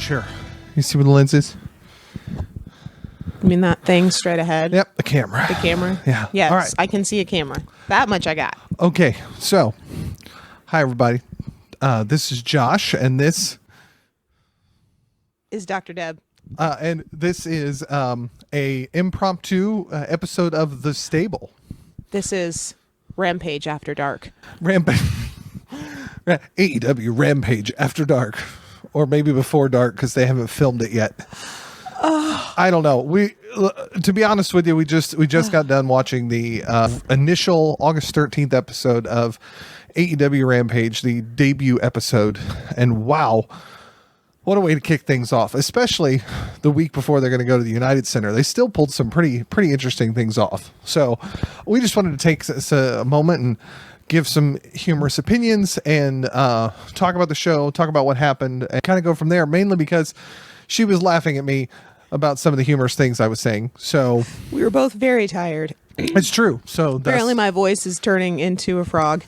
Sure. You see where the lens is? You mean that thing straight ahead? Yep, the camera. The camera? Yeah. Yes, All right. I can see a camera. That much I got. Okay, so, hi everybody. This is Josh, and this Is Dr. Deb. and this is a impromptu episode of The Stable. This is Rampage After Dark. Rampage. AEW Rampage After Dark. Or maybe before dark, because they haven't filmed it yet. I don't know. To be honest with you, we just got done watching the initial August 13th episode of AEW Rampage, the debut episode, and wow, what a way to kick things off! Especially the week before they're going to go to the United Center. They still pulled some pretty interesting things off. So we just wanted to take a moment and give some humorous opinions and talk about the show, talk about what happened, and kind of go from there. Mainly because she was laughing at me about some of the humorous things I was saying. So We were both very tired. it's true. So Apparently my voice is turning into a frog.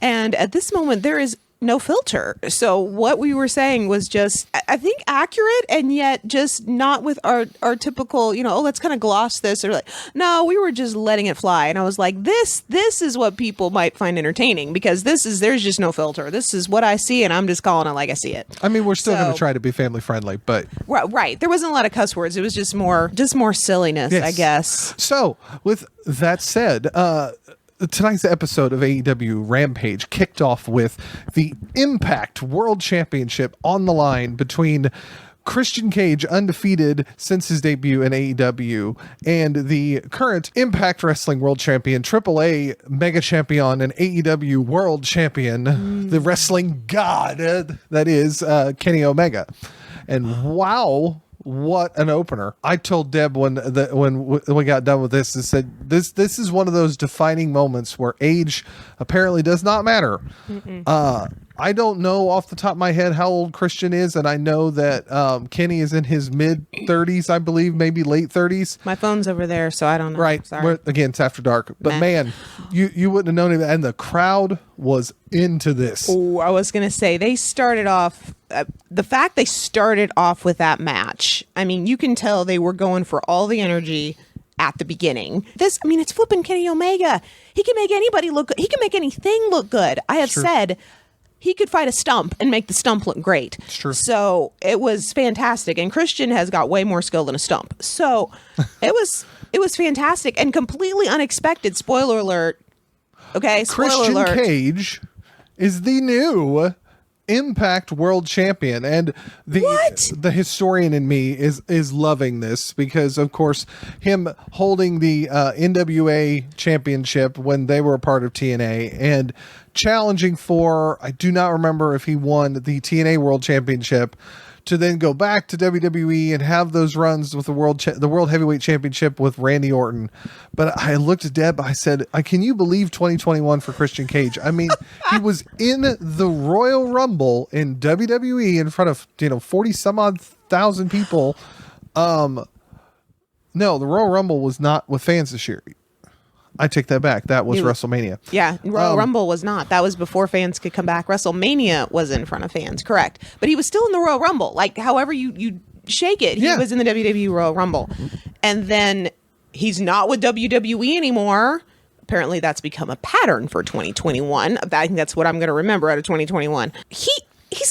And at this moment, there is no filter. So what we were saying was just, I think, accurate, and yet just not with our typical, let's kind of gloss this, or like, no, we were just letting it fly. And I was like, this is what people might find entertaining, because there's just no filter. This is what I see, and I'm just calling it like I see it. I mean, we're still going to try to be family friendly, but right. There wasn't a lot of cuss words. It was just more silliness, yes. I guess. So with that said, tonight's episode of AEW Rampage kicked off with the Impact World Championship on the line between Christian Cage, undefeated since his debut in AEW, and the current Impact Wrestling World Champion, AAA Mega Champion, and AEW World Champion, the wrestling god that is Kenny Omega. And wow, what an opener. I told Deb when we got done with this, and said this is one of those defining moments where age apparently does not matter. I don't know off the top of my head how old Christian is, and I know that Kenny is in his mid-30s, I believe, maybe late 30s. My phone's over there, so I don't know. Right. Sorry. Again, it's after dark. But man, you wouldn't have known it. And the crowd was into this. Oh, I was going to say, they started off, the fact they started off with that match, I mean, you can tell they were going for all the energy at the beginning. It's flipping Kenny Omega. He can make anybody look good. He can make anything look good. I have said he could fight a stump and make the stump look great. It's true. So it was fantastic. And Christian has got way more skill than a stump. So it was fantastic and completely unexpected. Spoiler alert. Okay, spoiler Christian alert. Cage is the new Impact World Champion, and the historian in me is loving this, because of course him holding the NWA championship when they were a part of TNA and challenging for, I do not remember if he won the TNA World Championship, to then go back to WWE and have those runs with the World Heavyweight Championship with Randy Orton. But I looked at Deb, I said, can you believe 2021 for Christian Cage? I mean, he was in the Royal Rumble in WWE in front of 40 some odd thousand people. No, the Royal Rumble was not with fans this year. I take that back. That was WrestleMania. Yeah, Royal Rumble was not. That was before fans could come back. WrestleMania was in front of fans, correct. But he was still in the Royal Rumble. Like, however you shake it, he was in the WWE Royal Rumble. And then he's not with WWE anymore. Apparently that's become a pattern for 2021. I think that's what I'm going to remember out of 2021. He's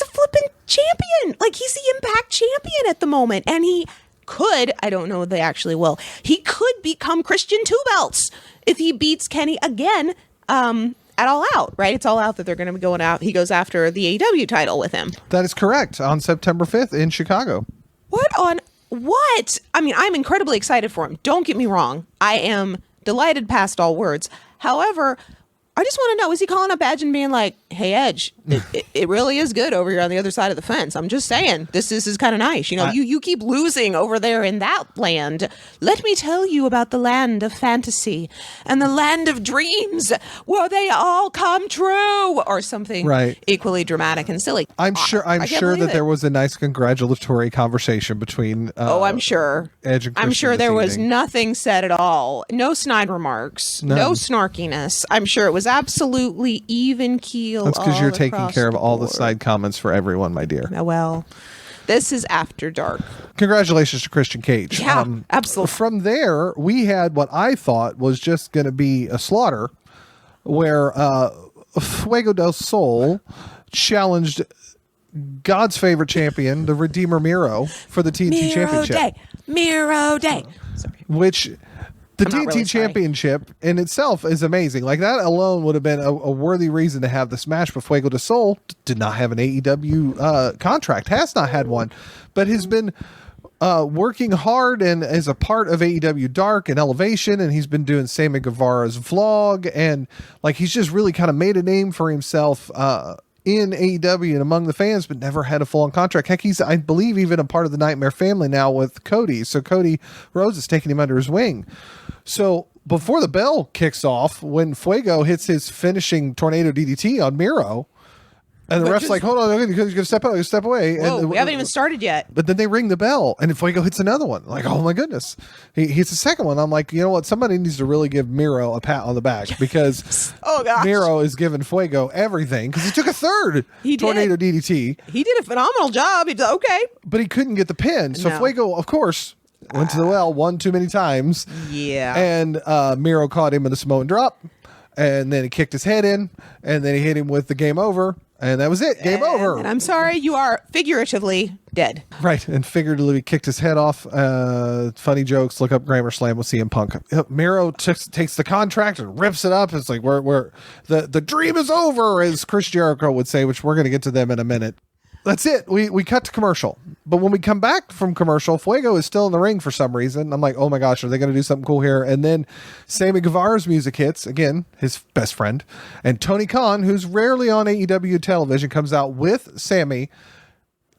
a flipping champion. Like, he's the Impact champion at the moment. And he could, I don't know if they actually will, he could become Christian Two Belts if he beats Kenny again at All Out, right? It's All Out that they're going to be going out. He goes after the AEW title with him. That is correct, on September 5th in Chicago. What? I mean, I'm incredibly excited for him. Don't get me wrong. I am delighted past all words. However, I just want to know, is he calling up Edge and being like, hey, Edge, it really is good over here on the other side of the fence. I'm just saying, this is kind of nice. You keep losing over there in that land. Let me tell you about the land of fantasy and the land of dreams where they all come true, or something equally dramatic and silly. I'm sure that there was a nice congratulatory conversation between I'm sure. Edge and Christian. I'm sure there was evening. nothing said at all. No snide remarks. No snarkiness. I'm sure it was absolutely even keel. That's because you're taking care of all the side comments for everyone, my dear. Well, This is After Dark. Congratulations to Christian Cage. Yeah, absolutely. From there, we had what I thought was just going to be a slaughter, where Fuego del Sol challenged God's favorite champion, the Redeemer Miro, for the TNT Championship. Miro Day. Sorry. Which the I'm not TNT really Championship in itself is amazing. Like, that alone would have been a worthy reason to have this match. But Fuego del Sol did not have an AEW contract, has not had one, but has been working hard and as a part of AEW Dark and Elevation, and he's been doing Sammy Guevara's vlog, and like, he's just really kind of made a name for himself in AEW and among the fans, but never had a full-on contract. Heck, he's, I believe, even a part of the Nightmare family now with Cody. So Cody Rhodes is taking him under his wing. So before the bell kicks off, when Fuego hits his finishing tornado DDT on Miro, and the ref's like, hold on, you're going to step out, step away. Whoa, and we haven't even started yet. But then they ring the bell, and Fuego hits another one. Like, oh my goodness. He hits the second one. I'm like, you know what? Somebody needs to really give Miro a pat on the back, because oh, gosh. Miro is giving Fuego everything, because he took a third tornado DDT. He did a phenomenal job. He's okay. But he couldn't get the pin. So Fuego, of course, went to the well one too many times. Yeah. And Miro caught him in a Samoan drop, and then he kicked his head in, and then he hit him with the game over. And that was it. Game over. And I'm sorry, you are figuratively dead. Right. And figuratively kicked his head off. Funny jokes. Look up Grammar Slam with CM Punk. Miro takes the contract and rips it up. It's like, we're the dream is over, as Chris Jericho would say, which we're going to get to them in a minute. That's it. We cut to commercial. But when we come back from commercial, Fuego is still in the ring for some reason. I'm like, oh my gosh, are they going to do something cool here? And then Sammy Guevara's music hits, again, his best friend. And Tony Khan, who's rarely on AEW television, comes out with Sammy,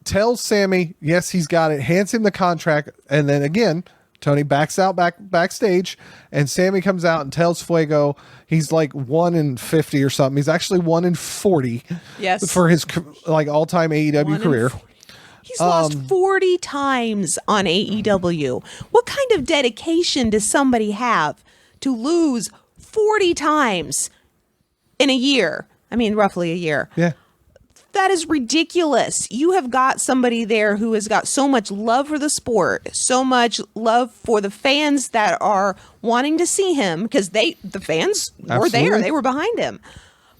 tells Sammy, yes, he's got it, hands him the contract. And then again, Tony backs out backstage, and Sammy comes out and tells Fuego he's like 1 in 50 or something. He's actually 1 in 40. Yes. For his like all-time AEW career. He's lost 40 times on AEW. What kind of dedication does somebody have to lose 40 times in a year? I mean, roughly a year. Yeah. That is ridiculous. You have got somebody there who has got so much love for the sport, so much love for the fans that are wanting to see him, because the fans were there. They were behind him.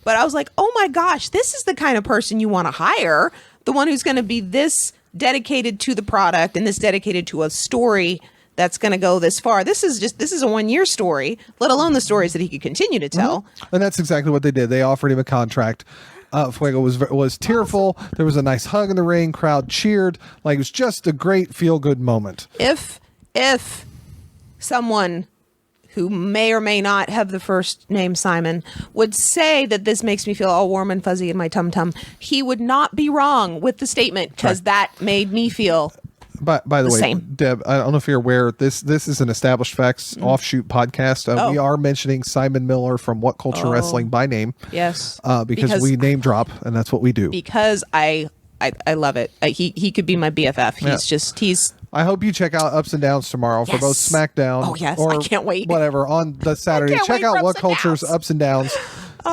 But I was like, oh my gosh, this is the kind of person you want to hire, the one who's going to be this dedicated to the product and this dedicated to a story that's going to go this far. This is a 1-year story, let alone the stories that he could continue to tell. Mm-hmm. And that's exactly what they did. They offered him a contract. Fuego was tearful. There was a nice hug in the ring. Crowd cheered. Like, it was just a great feel-good moment. If someone who may or may not have the first name Simon would say that this makes me feel all warm and fuzzy in my tum-tum, he would not be wrong with the statement, because that made me feel By the way, same. Deb, I don't know if you're aware, this is an Established Facts offshoot podcast. We are mentioning Simon Miller from What Culture Wrestling by name. Yes. Because we name drop, and that's what we do. Because I love it. He could be my BFF. He's I hope you check out Ups and Downs tomorrow for both SmackDown. Oh, yes. Or I can't wait. Whatever, on the Saturday. Check out What Culture's Ups and Downs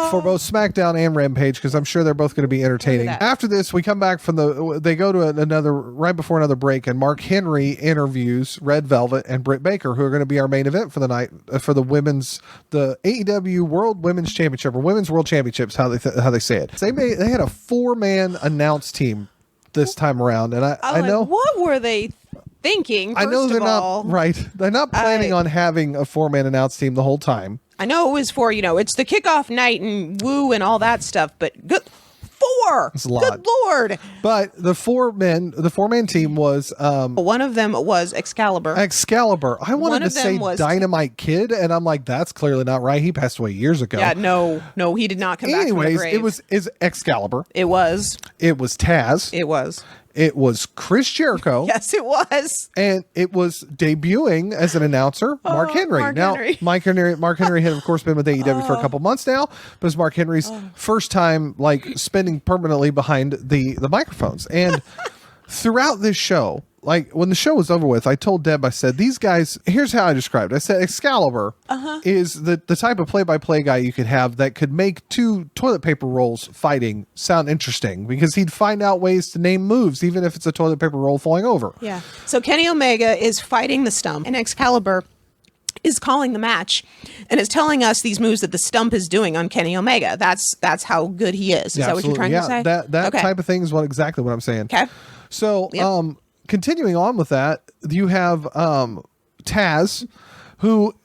for both SmackDown and Rampage, because I'm sure they're both going to be entertaining. After this, we come back from they go to right before another break, and Mark Henry interviews Red Velvet and Britt Baker, who are going to be our main event for the night, for the AEW World Women's Championship, or Women's World Championships, how they say it. They had a 4-man announce team this time around, and I know, what were they thinking? I know they're not right. They're not planning on having a 4-man announce team the whole time. I know it was for, it's the kickoff night and woo and all that stuff, but good. 4. It's a lot. Good Lord. But the 4-man team was one of them was Excalibur. I wanted to say Dynamite Kid, and I'm like, that's clearly not right. He passed away years ago. Yeah, no, he did not come back from the grave. Is Excalibur. It was Taz. It was Chris Jericho. Yes, it was. And it was debuting as an announcer, Mark Henry. Mark Henry had, of course, been with AEW for a couple months now, but it's Mark Henry's first time, like, spending permanently behind the microphones. And throughout this show, like when the show was over with, I told Deb, I said, these guys, here's how I described it. I said Excalibur is the type of play-by-play guy you could have that could make 2 toilet paper rolls fighting sound interesting, because he'd find out ways to name moves, even if it's a toilet paper roll falling over. Yeah. So Kenny Omega is fighting the Stump, and Excalibur is calling the match and is telling us these moves that the Stump is doing on Kenny Omega. That's how good he is. Is that what you're trying to say? That type of thing is exactly what I'm saying. Okay. So, continuing on with that, you have Taz, who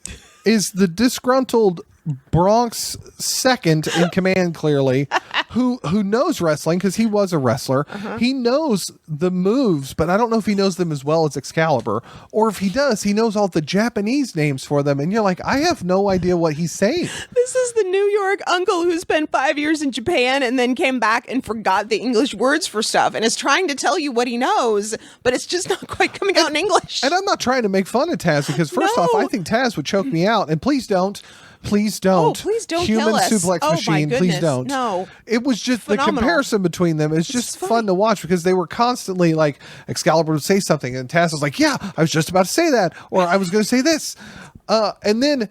is the disgruntled Bronx second in command, clearly, who knows wrestling because he was a wrestler. He knows the moves, but I don't know if he knows them as well as Excalibur, or if he does, he knows all the Japanese names for them. And you're like, I have no idea what he's saying. This is the New York uncle who spent 5 years in Japan and then came back and forgot the English words for stuff and is trying to tell you what he knows, but it's just not quite coming out in English. And I'm not trying to make fun of Taz, because first off, I think Taz would choke me out. And please don't. Please don't. Oh, please don't Human kill us. suplex machine. Please don't. No. It was just Phenomenal. the comparison between them. It's just fun to watch, because they were constantly like, Excalibur would say something and Taz was like, yeah, I was just about to say that, or I was going to say this. And then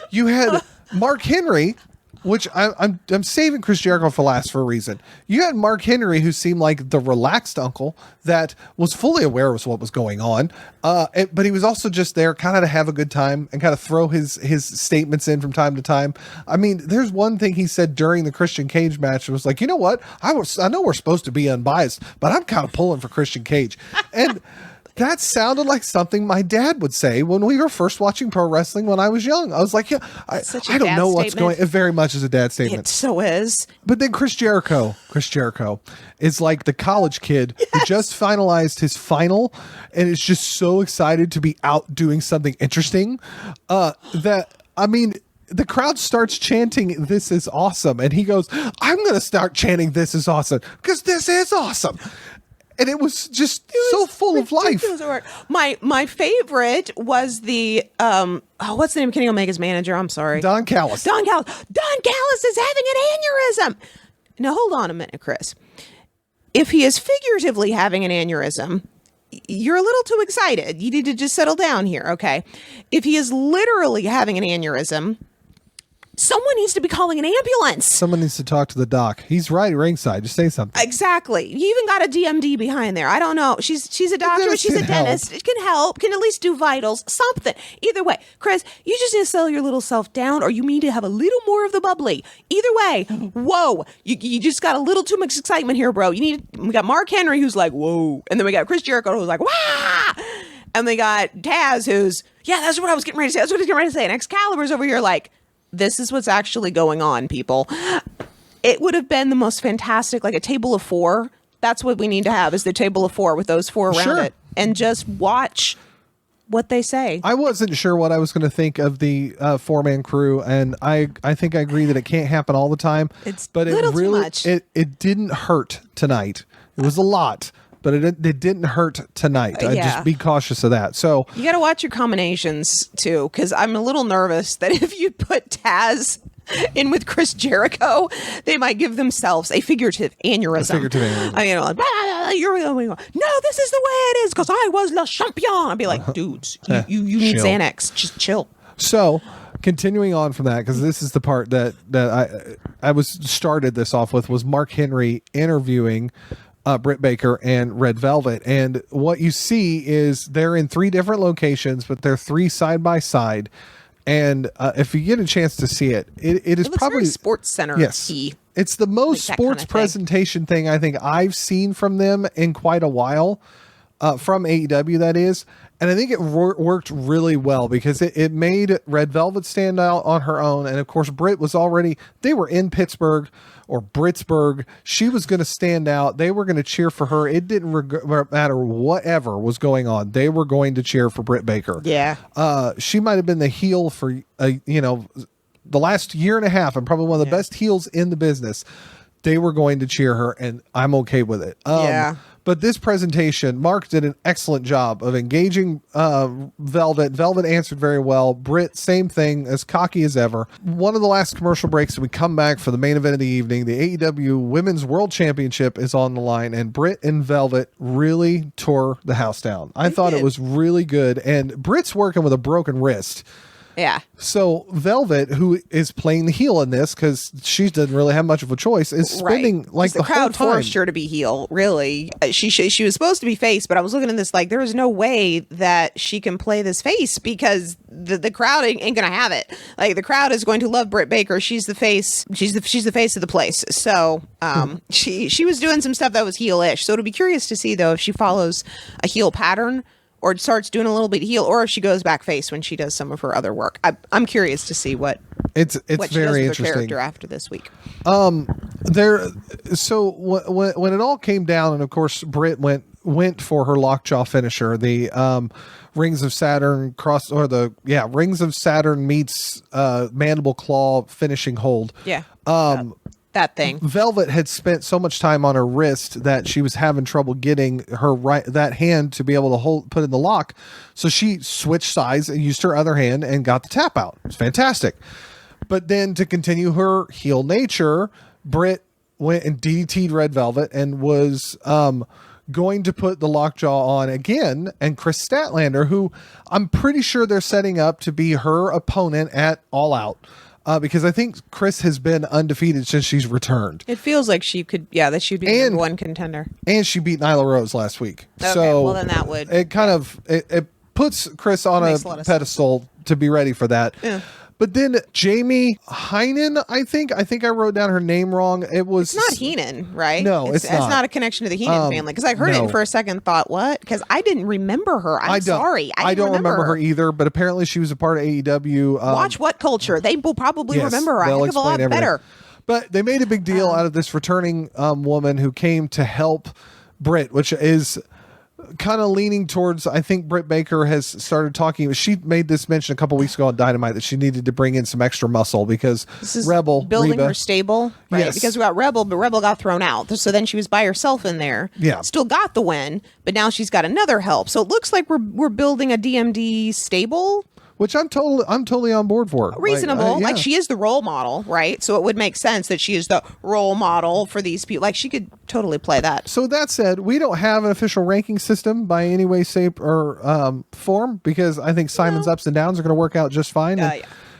you had Mark Henry, which I'm saving Chris Jericho for last for a reason. You had Mark Henry, who seemed like the relaxed uncle that was fully aware of what was going on, but he was also just there kind of to have a good time and kind of throw his statements in from time to time. I mean, there's one thing he said during the Christian Cage match. It was like, you know what? I know we're supposed to be unbiased, but I'm kind of pulling for Christian Cage. And that sounded like something my dad would say when we were first watching pro wrestling when I was young. I was like, yeah, I don't know what's going on. It very much is a dad statement. It so is. But then Chris Jericho is like the college kid who just finalized his final and is just so excited to be out doing something interesting that, I mean, the crowd starts chanting, "This is awesome." And he goes, I'm going to start chanting, "This is awesome," because this is awesome. And it was just so full of life. My favorite was the what's the name of Kenny Omega's manager? I'm sorry. Don Callis. Don Callis is having an aneurysm. Now hold on a minute, Chris. If he is figuratively having an aneurysm, you're a little too excited. You need to just settle down here, okay? If he is literally having an aneurysm, someone needs to be calling an ambulance. Someone needs to talk to the doc. He's right ringside. Just say something. Exactly. You even got a DMD behind there. I don't know. She's a doctor. She's a dentist. It can help. Can at least do vitals. Something. Either way, Chris, you just need to settle your little self down, or you need to have a little more of the bubbly. Either way, whoa. You just got a little too much excitement here, bro. We got Mark Henry, who's like, whoa. And then we got Chris Jericho, who's like, wah. And we got Taz, who's, yeah, that's what I was getting ready to say. That's what I was getting ready to say. And Excalibur's over here like, this is what's actually going on, people. It would have been the most fantastic, like a table of 4. That's what we need to have, is the table of 4 with those 4 around it. And just watch what they say. I wasn't sure what I was going to think of the 4-man crew, and I think I agree that it can't happen all the time. But it really, too much. It didn't hurt tonight. It was a lot, but it didn't hurt tonight. Just be cautious of that. So you got to watch your combinations too, because I'm a little nervous that if you put Taz in with Chris Jericho, they might give themselves a figurative aneurysm. No, this is the way it is because I was Le Champion. I'd be like, dudes, you need Xanax. Just chill. So continuing on from that, because this is the part that I started this off with, was Mark Henry interviewing Britt Baker and Red Velvet, and what you see is they're in 3 different locations, but they're 3 side by side. And if you get a chance to see it, it is probably very Sports Center. Yes, it's the most sports presentation thing I think I've seen from them in quite a while, from AEW that is. And I think it worked really well because it made Red Velvet stand out on her own. And of course, Britt was they were in Pittsburgh or Britsburg. She was going to stand out. They were going to cheer for her. It didn't matter whatever was going on. They were going to cheer for Britt Baker. Yeah. She might have been the heel for, the last year and a half, and probably one of the best heels in the business. They were going to cheer her, and I'm okay with it. But this presentation, Mark did an excellent job of engaging Velvet. Velvet answered very well. Britt, same thing, as cocky as ever. One of the last commercial breaks, and we come back for the main event of the evening. The AEW Women's World Championship is on the line, and Britt and Velvet really tore the house down. I thought it was really good, and Britt's working with a broken wrist. Yeah. So Velvet, who is playing the heel in this because she doesn't really have much of a choice, is spending like the crowd whole time. Forced her to be heel. Really, she was supposed to be face, but I was looking at this like there is no way that she can play this face because the crowd ain't gonna have it. Like the crowd is going to love Britt Baker. She's the face. She's the face of the place. So she was doing some stuff that was heel-ish. So it'll be curious to see though if she follows a heel pattern, or starts doing a little bit heel, or if she goes back face when she does some of her other work. I'm curious to see what it's she very does with her interesting character after this week. So when it all came down, and of course Britt went for her lockjaw finisher, the Rings of Saturn Rings of Saturn meets mandible claw finishing hold. Yeah. That thing. Velvet had spent so much time on her wrist that she was having trouble getting her that hand to be able to put in the lock. So she switched sides and used her other hand and got the tap out. It's fantastic. But then to continue her heel nature, Britt went and DDT'd Red Velvet and was going to put the lockjaw on again. And Chris Statlander, who I'm pretty sure they're setting up to be her opponent at All Out. Because I think Chris has been undefeated since she's returned. It feels like she could, that she'd be the number one contender. And she beat Nyla Rose last week. Okay, so well then that would. It kind of, it puts Chris on a pedestal to be ready for that. Yeah. But then Jamie Heinen, I think I wrote down her name wrong. It's not Heenan, right? No, it's not. It's not a connection to the Heenan family. Because I heard it and for a second thought, what? Because I didn't remember her. I'm sorry. I don't remember her either, but apparently she was a part of AEW. Watch What Culture. They will probably remember her a heck of a lot better. But they made a big deal out of this returning woman who came to help Britt, which is kind of leaning towards, I think Britt Baker has started talking. She made this mention a couple weeks ago on Dynamite that she needed to bring in some extra muscle because Rebel building Reba, her stable, right? Yes. Because we got Rebel, but Rebel got thrown out, so then she was by herself in there. Yeah, still got the win, but now she's got another help. So it looks like we're building a DMD stable. Which I'm totally on board for. Reasonable. Like she is the role model, right? So it would make sense that she is the role model for these people. Like she could totally play that. So that said, we don't have an official ranking system by any way, shape, or form because I think Simon's ups and downs are going to work out just fine.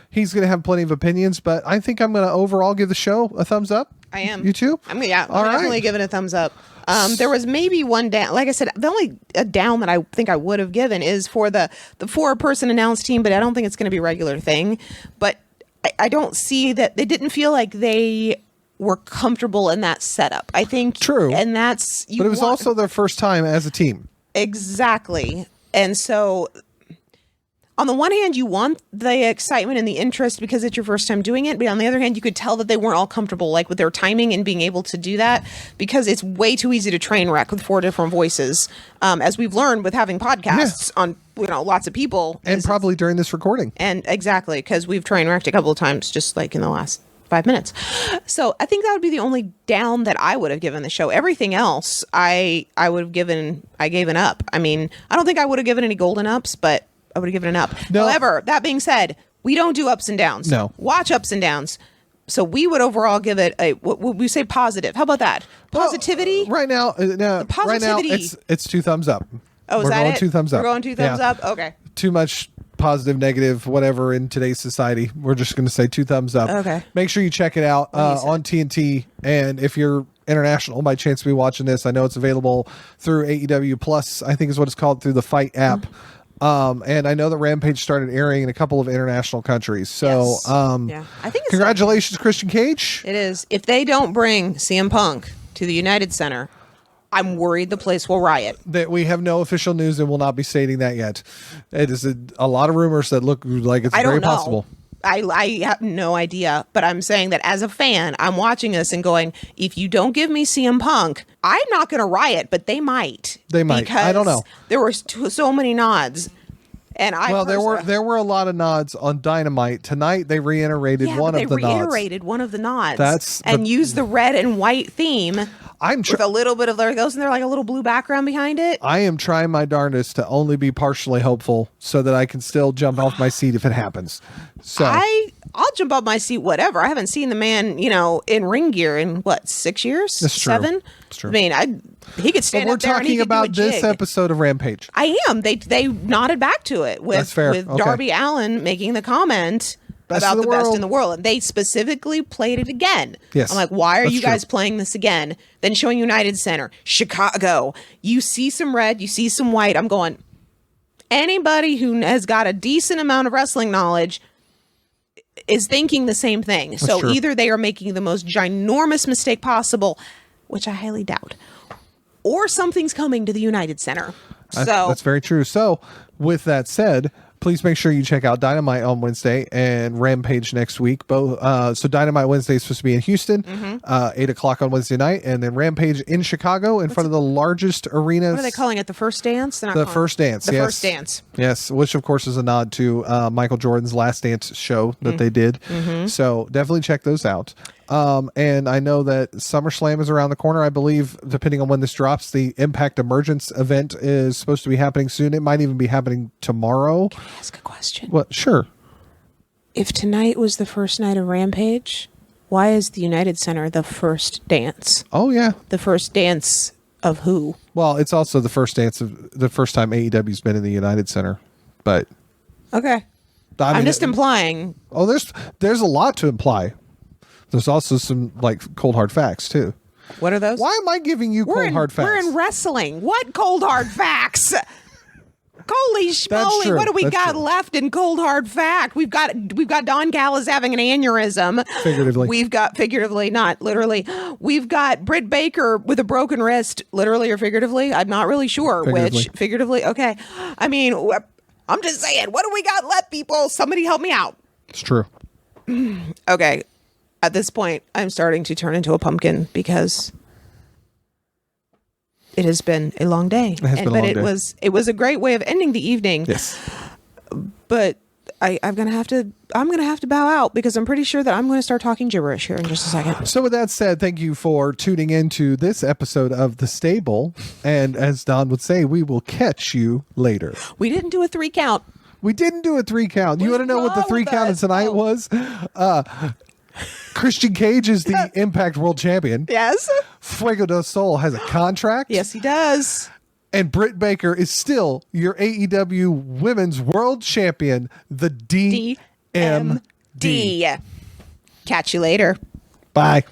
He's going to have plenty of opinions, but I think I'm going to overall give the show a thumbs up. I am. You too? I'm definitely giving it a thumbs up. There was maybe one down. Like I said, the only down that I think I would have given is for the 4-person announced team, but I don't think it's going to be a regular thing. But I don't see that they didn't feel like they were comfortable in that setup. I think true, and that's. But it was also their first time as a team. Exactly, and so. On the one hand, you want the excitement and the interest because it's your first time doing it. But on the other hand, you could tell that they weren't all comfortable, like with their timing and being able to do that, because it's way too easy to train wreck with 4 different voices, as we've learned with having podcasts on lots of people, and probably during this recording. And exactly, because we've train wrecked a couple of times, just like in the last 5 minutes. So I think that would be the only down that I would have given the show. Everything else, I gave an up. I mean, I don't think I would have given any golden ups, but I would have given it an up. No. However, that being said, we don't do ups and downs. No. Watch ups and downs. So we would overall give it a, what would we say, positive? How about that? Positivity? Well, right now, it's 2 thumbs up. Oh, is that it? We're going 2 thumbs up. We're going 2 thumbs up? Okay. Too much positive, negative, whatever in today's society. We're just going to say 2 thumbs up. Okay. Make sure you check it out on TNT. And if you're international by chance to be watching this, I know it's available through AEW Plus, I think is what it's called, through the Fight app. And I know that Rampage started airing in a couple of international countries. So, I think it's congratulations, Christian Cage. It is. If they don't bring CM Punk to the United Center, I'm worried the place will riot. That we have no official news and will not be stating that yet. It is a lot of rumors that look like it's very possible. I have no idea, but I'm saying that as a fan, I'm watching this and going, if you don't give me CM Punk, I'm not going to riot, but they might. They might. I don't know. There were so many nods. And there were a lot of nods on Dynamite tonight. They reiterated one of the nods. They reiterated one of the nods. Used the red and white theme. With a little bit of there goes, and there like a little blue background behind it. I am trying my darndest to only be partially hopeful so that I can still jump off my seat if it happens. So I'll jump off my seat, whatever. I haven't seen the man, in ring gear in 6 years? That's true. 7? That's true. I mean, he could stand up there and he could do a jig. We're talking about this episode of Rampage. I am. They nodded back to it with Darby Allin making the comment about the best in the world. And they specifically played it again. Yes. I'm like, why are you guys playing this again? Then showing United Center, Chicago. You see some red, you see some white. I'm going, anybody who has got a decent amount of wrestling knowledge is thinking the same thing. So either they are making the most ginormous mistake possible, which I highly doubt, or something's coming to the United Center. That's very true. So with that said, please make sure you check out Dynamite on Wednesday and Rampage next week. Both. So Dynamite Wednesday is supposed to be in Houston, 8 o'clock on Wednesday night, and then Rampage in Chicago in front of the largest arena. What are they calling it? The First Dance? The First Dance. The First Dance. Yes, which of course is a nod to Michael Jordan's Last Dance show that they did. So definitely check those out. And I know that SummerSlam is around the corner. I believe, depending on when this drops, the Impact Emergence event is supposed to be happening soon. It might even be happening tomorrow. Can I ask a question? What? Sure. If tonight was the first night of Rampage, why is the United Center the first dance? Oh, yeah. The first dance of who? Well, it's also the first dance of the first time AEW's been in the United Center. But okay. I'm just implying. Oh, there's a lot to imply. There's also some cold hard facts too. What are those? Why am I giving you cold hard facts? We're in wrestling. What cold hard facts? Holy schmoly! What do we got left in cold hard fact? We've got Don Callis having an aneurysm. Figuratively. We've got figuratively, not literally. We've got Britt Baker with a broken wrist, literally or figuratively. I'm not really sure which. Figuratively. Okay. I mean, I'm just saying. What do we got left, people? Somebody help me out. It's true. Okay. At this point, I'm starting to turn into a pumpkin because it has been a long day. It was a great way of ending the evening. Yes. But I'm gonna have to bow out because I'm pretty sure that I'm going to start talking gibberish here in just a second. So with that said, thank you for tuning into this episode of The Stable. And as Don would say, we will catch you later. We didn't do a 3 count. We didn't do a 3 count. You want to know what the 3 count of tonight was? Christian Cage is the Impact World Champion. Yes. Fuego del Sol has a contract. Yes, he does. And Britt Baker is still your AEW Women's World Champion, the DMD. Catch you later. Bye.